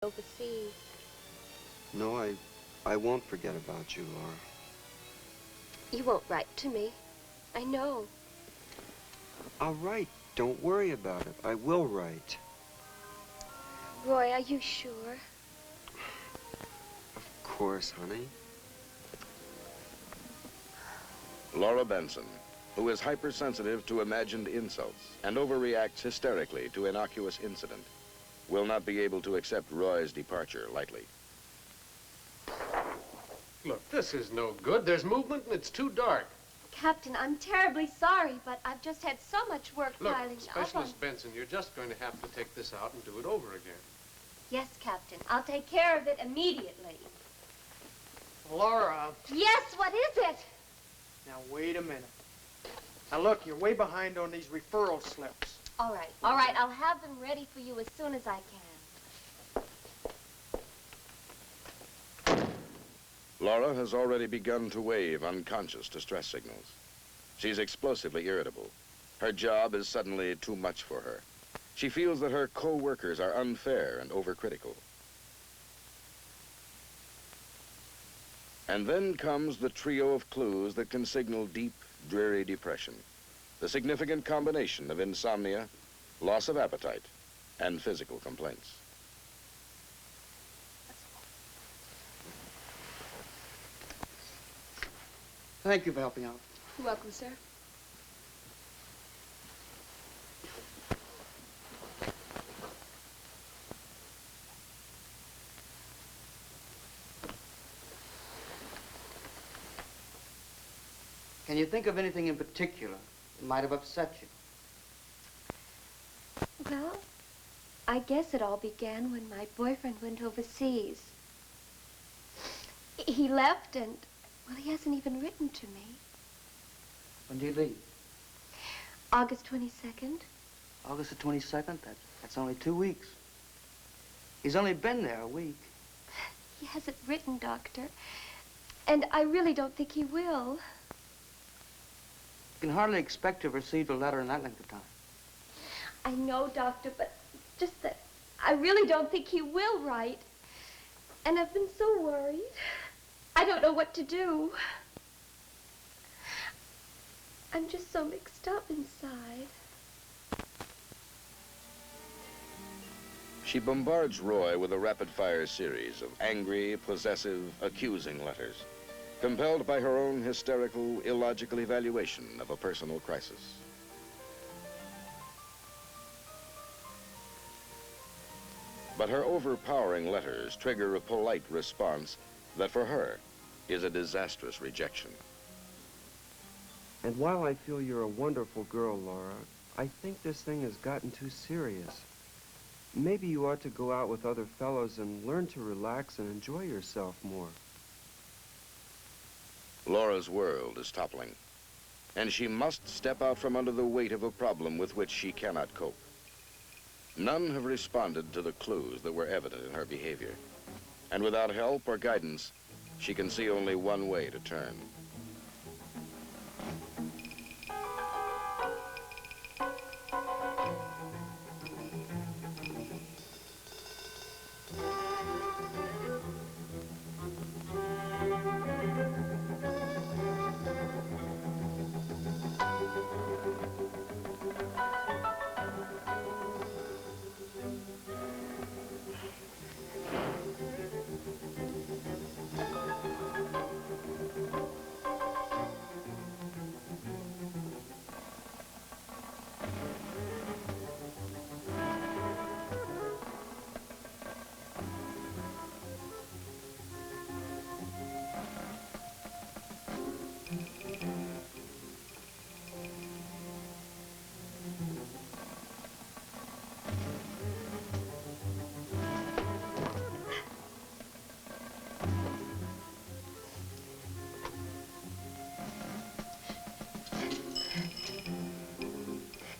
overseas. No, I won't forget about you, Laura. You won't write to me. I know. I'll write. Don't worry about it. I will write. Roy, are you sure? Of course, honey. Laura Benson, who is hypersensitive to imagined insults and overreacts hysterically to innocuous incident, will not be able to accept Roy's departure lightly. Look, this is no good. There's movement and it's too dark. Captain, I'm terribly sorry, but I've just had so much work Look, piling up on... Specialist Benson, you're just going to have to take this out and do it over again. Yes, Captain. I'll take care of it immediately. Laura. Yes, what is it? Now, wait a minute. Now, look, you're way behind on these referral slips. All right. I'll have them ready for you as soon as I can. Laura has already begun to wave unconscious distress signals. She's explosively irritable. Her job is suddenly too much for her. She feels that her co-workers are unfair and overcritical. And then comes the trio of clues that can signal deep, dreary depression. The significant combination of insomnia, loss of appetite, and physical complaints. Thank you for helping out. You're welcome, sir. Can you think of anything in particular that might have upset you? Well, I guess it all began when my boyfriend went overseas. He left and, well, he hasn't even written to me. When did he leave? August 22nd. August the 22nd? That's only 2 weeks. He's only been there a week. He hasn't written, Doctor. And I really don't think he will. You can hardly expect to have received a letter in that length of time. I know, Doctor, but just that I really don't think he will write. And I've been so worried. I don't know what to do. I'm just so mixed up inside. She bombards Roy with a rapid-fire series of angry, possessive, accusing letters, compelled by her own hysterical, illogical evaluation of a personal crisis. But her overpowering letters trigger a polite response that for her is a disastrous rejection. And while I feel you're a wonderful girl, Laura, I think this thing has gotten too serious. Maybe you ought to go out with other fellows and learn to relax and enjoy yourself more. Laura's world is toppling, and she must step out from under the weight of a problem with which she cannot cope. None have responded to the clues that were evident in her behavior, and without help or guidance, she can see only one way to turn.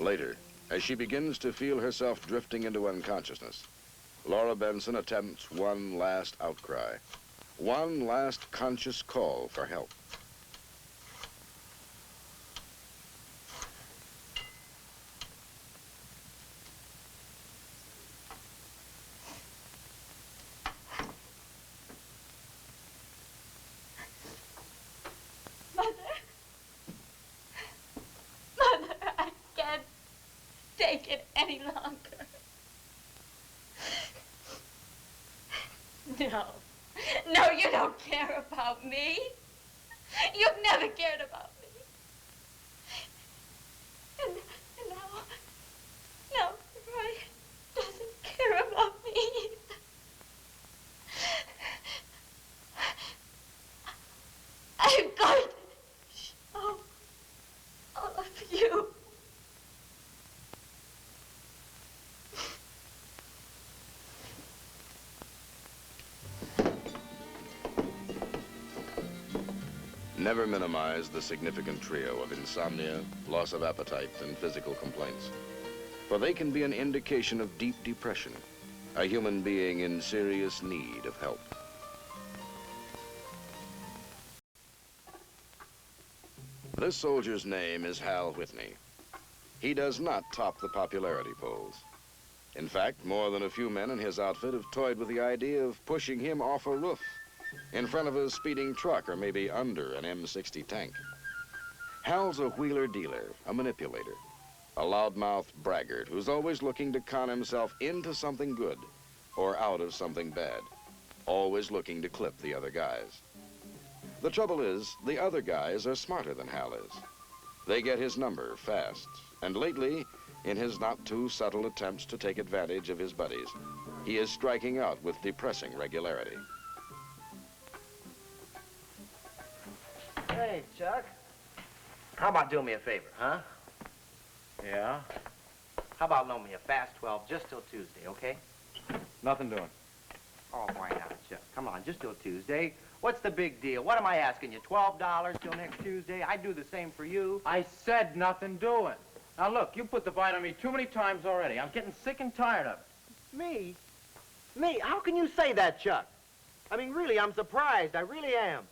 Later, as she begins to feel herself drifting into unconsciousness, Laura Benson attempts one last outcry, one last conscious call for help. No. No, you don't care about me. You've never cared about me. And now Roy doesn't care about me either. I'm going to show all of you. Never minimize the significant trio of insomnia, loss of appetite, and physical complaints, for they can be an indication of deep depression, a human being in serious need of help. This soldier's name is Hal Whitney. He does not top the popularity polls. In fact, more than a few men in his outfit have toyed with the idea of pushing him off a roof, in front of a speeding truck, or maybe under an M60 tank. Hal's a wheeler-dealer, a manipulator, a loudmouth braggart who's always looking to con himself into something good or out of something bad, always looking to clip the other guys. The trouble is, the other guys are smarter than Hal is. They get his number fast, and lately, in his not-too-subtle attempts to take advantage of his buddies, he is striking out with depressing regularity. Hey, Chuck. How about doing me a favor, huh? Yeah? How about loaning me a fast 12 just till Tuesday, okay? Nothing doing. Oh, why not, Chuck? Come on, just till Tuesday. What's the big deal? What am I asking you, $12 till next Tuesday? I'd do the same for you. I said nothing doing. Now, look, you put the bite on me too many times already. I'm getting sick and tired of it. Me? Me? How can you say that, Chuck? I mean, really, I'm surprised. I really am.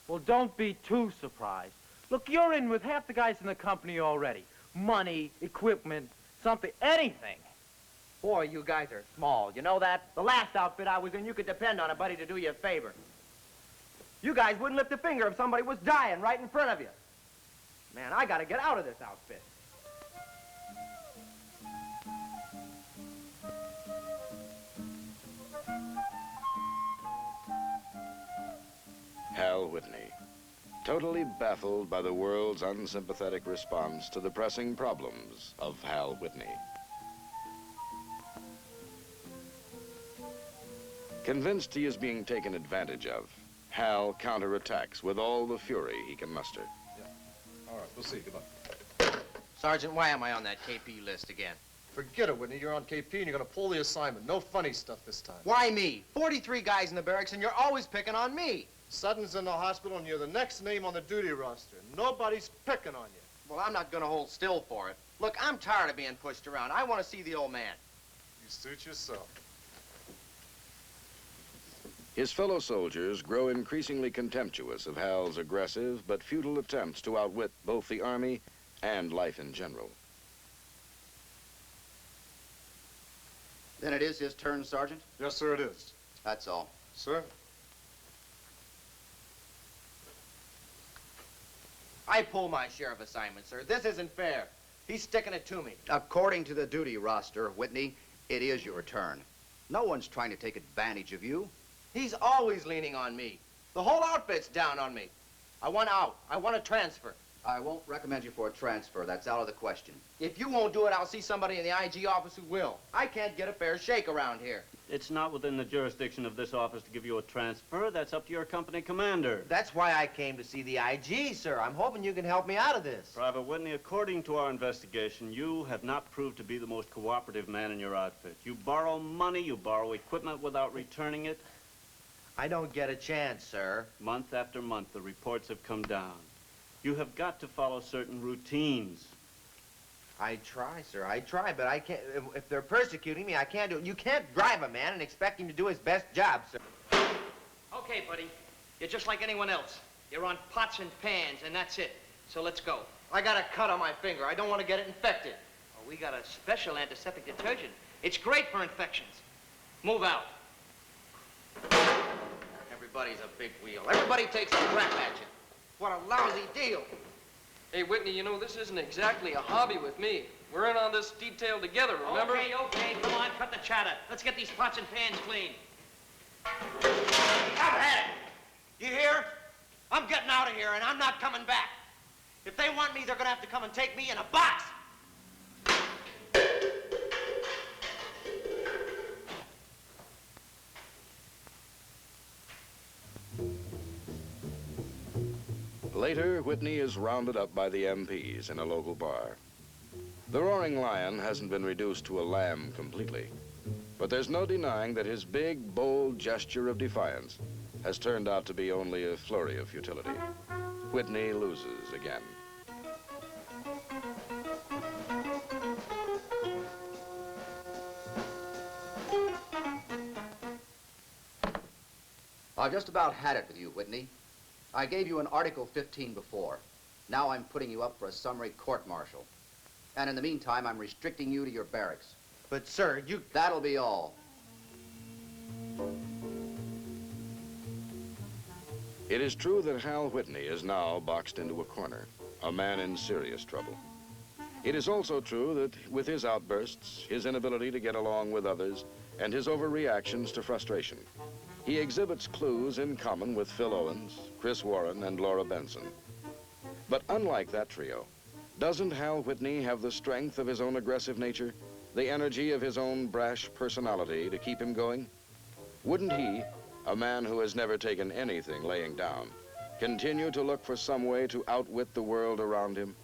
Well, don't be too surprised. Look, you're in with half the guys in the company already. Money, equipment, something, anything. Boy, you guys are small. You know that? The last outfit I was in, you could depend on a buddy to do you a favor. You guys wouldn't lift a finger if somebody was dying right in front of you. Man, I gotta get out of this outfit. Hal Whitney, totally baffled by the world's unsympathetic response to the pressing problems of Hal Whitney. Convinced he is being taken advantage of, Hal counterattacks with all the fury he can muster. Yeah. All right, we'll see. Goodbye. Sergeant, why am I on that KP list again? Forget it, Whitney. You're on KP and you're gonna pull the assignment. No funny stuff this time. Why me? 43 guys in the barracks and you're always picking on me. Sutton's in the hospital and you're the next name on the duty roster. Nobody's picking on you. Well, I'm not gonna hold still for it. Look, I'm tired of being pushed around. I want to see the old man. You suit yourself. His fellow soldiers grow increasingly contemptuous of Hal's aggressive but futile attempts to outwit both the Army and life in general. Then it is his turn, Sergeant? Yes, sir, it is. That's all. Sir? I pull my share of assignments, sir. This isn't fair. He's sticking it to me. According to the duty roster, Whitney, it is your turn. No one's trying to take advantage of you. He's always leaning on me. The whole outfit's down on me. I want out. I want a transfer. I won't recommend you for a transfer. That's out of the question. If you won't do it, I'll see somebody in the IG office who will. I can't get a fair shake around here. It's not within the jurisdiction of this office to give you a transfer. That's up to your company commander. That's why I came to see the IG, sir. I'm hoping you can help me out of this. Private Whitney, according to our investigation, you have not proved to be the most cooperative man in your outfit. You borrow money, you borrow equipment without returning it. I don't get a chance, sir. Month after month, the reports have come down. You have got to follow certain routines. I try, sir. I try, but I can't. If they're persecuting me, I can't do it. You can't drive a man and expect him to do his best job, sir. Okay, buddy. You're just like anyone else. You're on pots and pans, and that's it. So let's go. I got a cut on my finger. I don't want to get it infected. Oh, we got a special antiseptic detergent. It's great for infections. Move out. Everybody's a big wheel. Everybody takes a crap at you. What a lousy deal. Hey, Whitney, you know, this isn't exactly a hobby with me. We're in on this detail together, remember? Okay, come on, cut the chatter. Let's get these pots and pans clean. I've had it. You hear? I'm getting out of here, and I'm not coming back. If they want me, they're gonna have to come and take me in a box. Later, Whitney is rounded up by the MPs in a local bar. The roaring lion hasn't been reduced to a lamb completely, but there's no denying that his big, bold gesture of defiance has turned out to be only a flurry of futility. Whitney loses again. I've just about had it with you, Whitney. I gave you an Article 15 before. Now I'm putting you up for a summary court-martial. And in the meantime, I'm restricting you to your barracks. But, sir, you... That'll be all. It is true that Hal Whitney is now boxed into a corner, a man in serious trouble. It is also true that with his outbursts, his inability to get along with others, and his overreactions to frustration, he exhibits clues in common with Phil Owens, Chris Warren, and Laura Benson. But unlike that trio, doesn't Hal Whitney have the strength of his own aggressive nature, the energy of his own brash personality to keep him going? Wouldn't he, a man who has never taken anything laying down, continue to look for some way to outwit the world around him?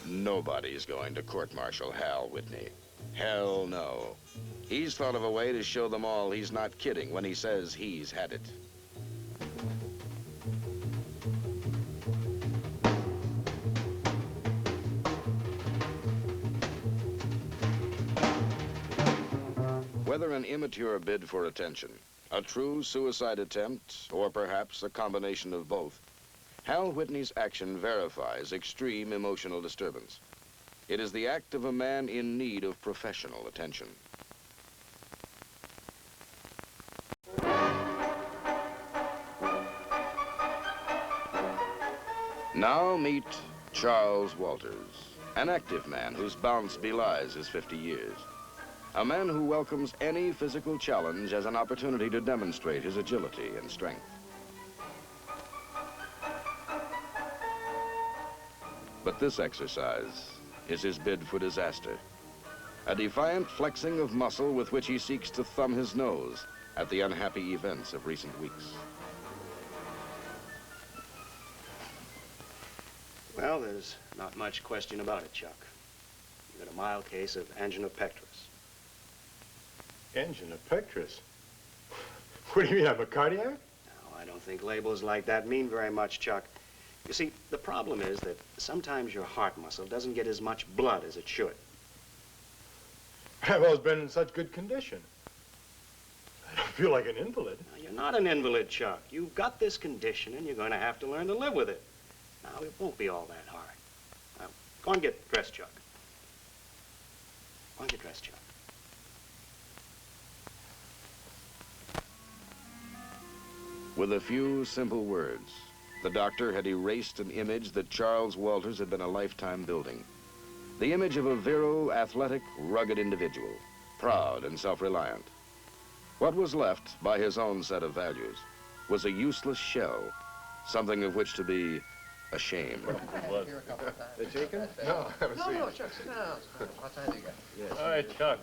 Nobody's going to court-martial Hal Whitney. Hell no. He's thought of a way to show them all he's not kidding when he says he's had it. Whether an immature bid for attention, a true suicide attempt, or perhaps a combination of both, Hal Whitney's action verifies extreme emotional disturbance. It is the act of a man in need of professional attention. Now meet Charles Walters, an active man whose bounce belies his 50 years. A man who welcomes any physical challenge as an opportunity to demonstrate his agility and strength. But this exercise is his bid for disaster. A defiant flexing of muscle with which he seeks to thumb his nose at the unhappy events of recent weeks. Well, there's not much question about it, Chuck. You've got a mild case of angina pectoris. Angina pectoris? What do you mean, I'm a cardiac? No, I don't think labels like that mean very much, Chuck. You see, the problem is that sometimes your heart muscle doesn't get as much blood as it should. I've always been in such good condition. I don't feel like an invalid. Now, you're not an invalid, Chuck. You've got this condition, and you're going to have to learn to live with it. Now, it won't be all that hard. Now, go and get dressed, Chuck. Go and get dressed, Chuck. With a few simple words, the doctor had erased an image that Charles Walters had been a lifetime building. The image of a virile, athletic, rugged individual, proud and self-reliant. What was left, by his own set of values, was a useless shell, something of which to be ashamed. They taken? No, I haven't seen it. Chuck, sit down. What time do you got? Yes. All right, Chuck.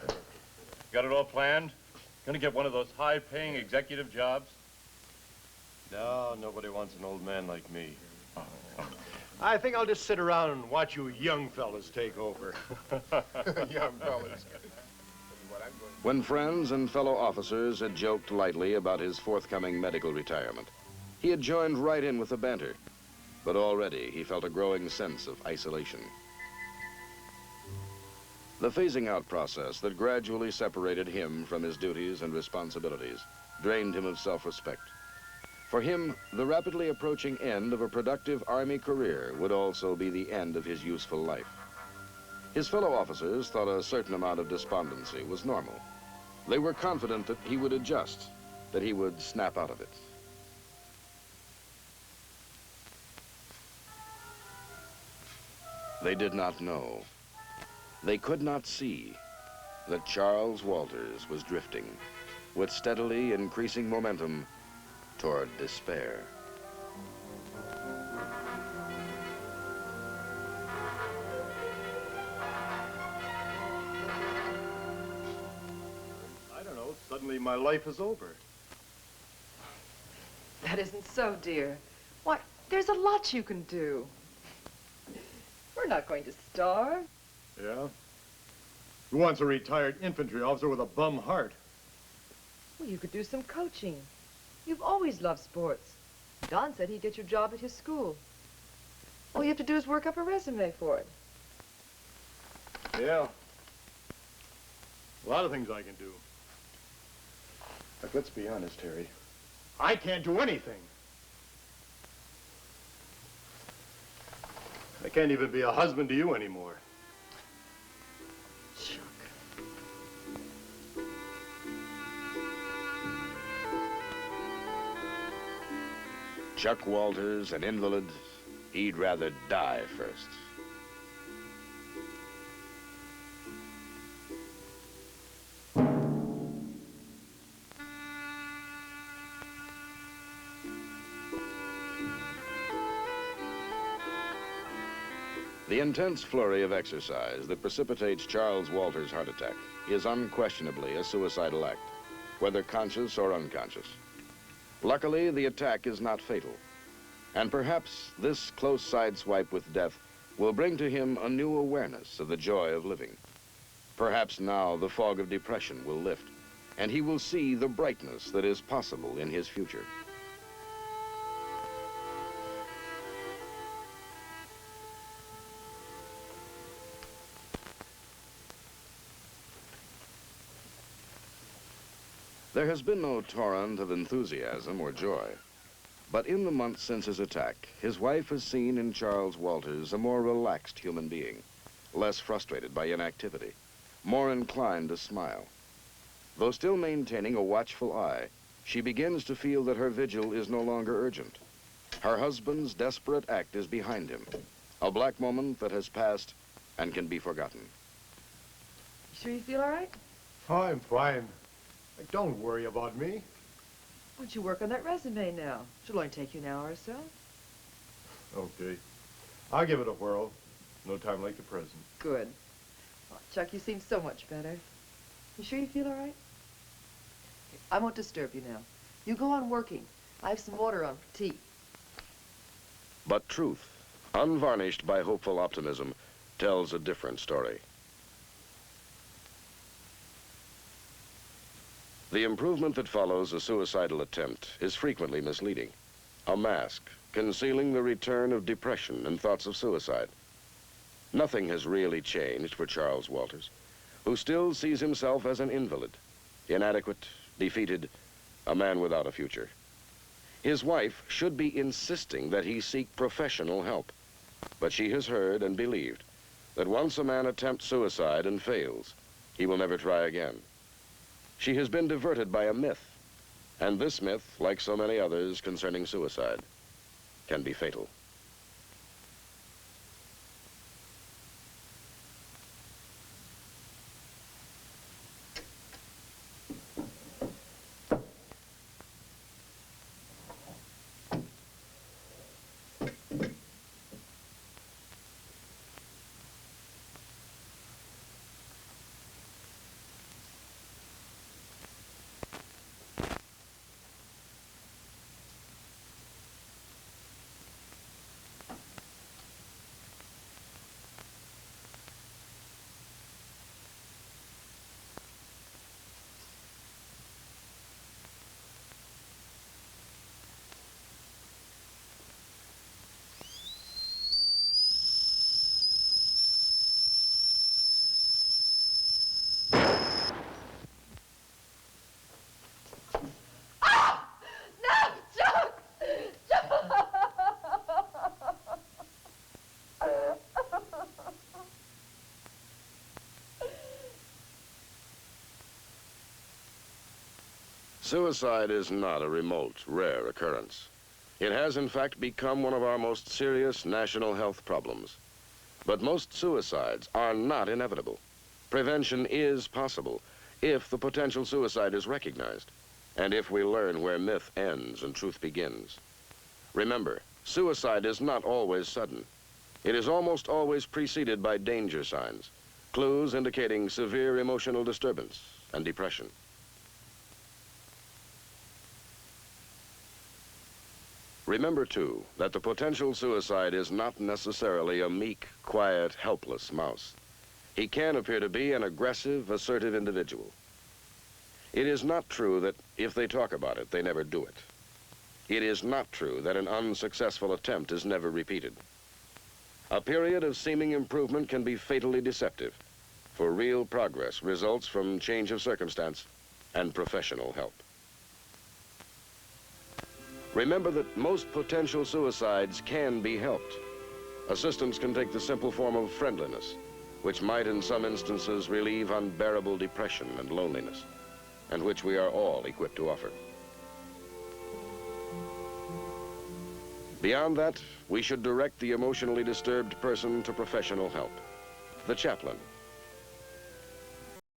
Got it all planned? Gonna get one of those high-paying executive jobs? No, nobody wants an old man like me. I think I'll just sit around and watch you young fellas take over. Young fellas. When friends and fellow officers had joked lightly about his forthcoming medical retirement, he had joined right in with the banter, but already he felt a growing sense of isolation. The phasing out process that gradually separated him from his duties and responsibilities drained him of self-respect. For him, the rapidly approaching end of a productive Army career would also be the end of his useful life. His fellow officers thought a certain amount of despondency was normal. They were confident that he would adjust, that he would snap out of it. They did not know. They could not see that Charles Walters was drifting with steadily increasing momentum toward despair. I don't know, suddenly my life is over. That isn't so, dear. Why, there's a lot you can do. We're not going to starve. Yeah? Who wants a retired infantry officer with a bum heart? Well, you could do some coaching. You've always loved sports. Don said he'd get your job at his school. All you have to do is work up a resume for it. Yeah. A lot of things I can do. But let's be honest, Harry. I can't do anything. I can't even be a husband to you anymore. Chuck Walters, an invalid, he'd rather die first. The intense flurry of exercise that precipitates Charles Walters' heart attack is unquestionably a suicidal act, whether conscious or unconscious. Luckily, the attack is not fatal, and perhaps this close sideswipe with death will bring to him a new awareness of the joy of living. Perhaps now the fog of depression will lift, and he will see the brightness that is possible in his future. There has been no torrent of enthusiasm or joy, but in the months since his attack, his wife has seen in Charles Walters a more relaxed human being, less frustrated by inactivity, more inclined to smile. Though still maintaining a watchful eye, she begins to feel that her vigil is no longer urgent. Her husband's desperate act is behind him, a black moment that has passed and can be forgotten. You sure you feel all right? Oh, I'm fine. Don't worry about me. Why don't you work on that resume now? It'll only take you an hour or so. Okay. I'll give it a whirl. No time like the present. Good. Oh, Chuck, you seem so much better. You sure you feel all right? I won't disturb you now. You go on working. I have some water on for tea. But truth, unvarnished by hopeful optimism, tells a different story. The improvement that follows a suicidal attempt is frequently misleading. A mask concealing the return of depression and thoughts of suicide. Nothing has really changed for Charles Walters, who still sees himself as an invalid, inadequate, defeated, a man without a future. His wife should be insisting that he seek professional help, but she has heard and believed that once a man attempts suicide and fails, he will never try again. She has been diverted by a myth, and this myth, like so many others concerning suicide, can be fatal. Suicide is not a remote, rare occurrence. It has, in fact, become one of our most serious national health problems. But most suicides are not inevitable. Prevention is possible if the potential suicide is recognized, and if we learn where myth ends and truth begins. Remember, suicide is not always sudden. It is almost always preceded by danger signs, clues indicating severe emotional disturbance and depression. Remember, too, that the potential suicide is not necessarily a meek, quiet, helpless mouse. He can appear to be an aggressive, assertive individual. It is not true that if they talk about it, they never do it. It is not true that an unsuccessful attempt is never repeated. A period of seeming improvement can be fatally deceptive, for real progress results from change of circumstance and professional help. Remember that most potential suicides can be helped. Assistance can take the simple form of friendliness, which might in some instances relieve unbearable depression and loneliness, and which we are all equipped to offer. Beyond that, we should direct the emotionally disturbed person to professional help. The chaplain,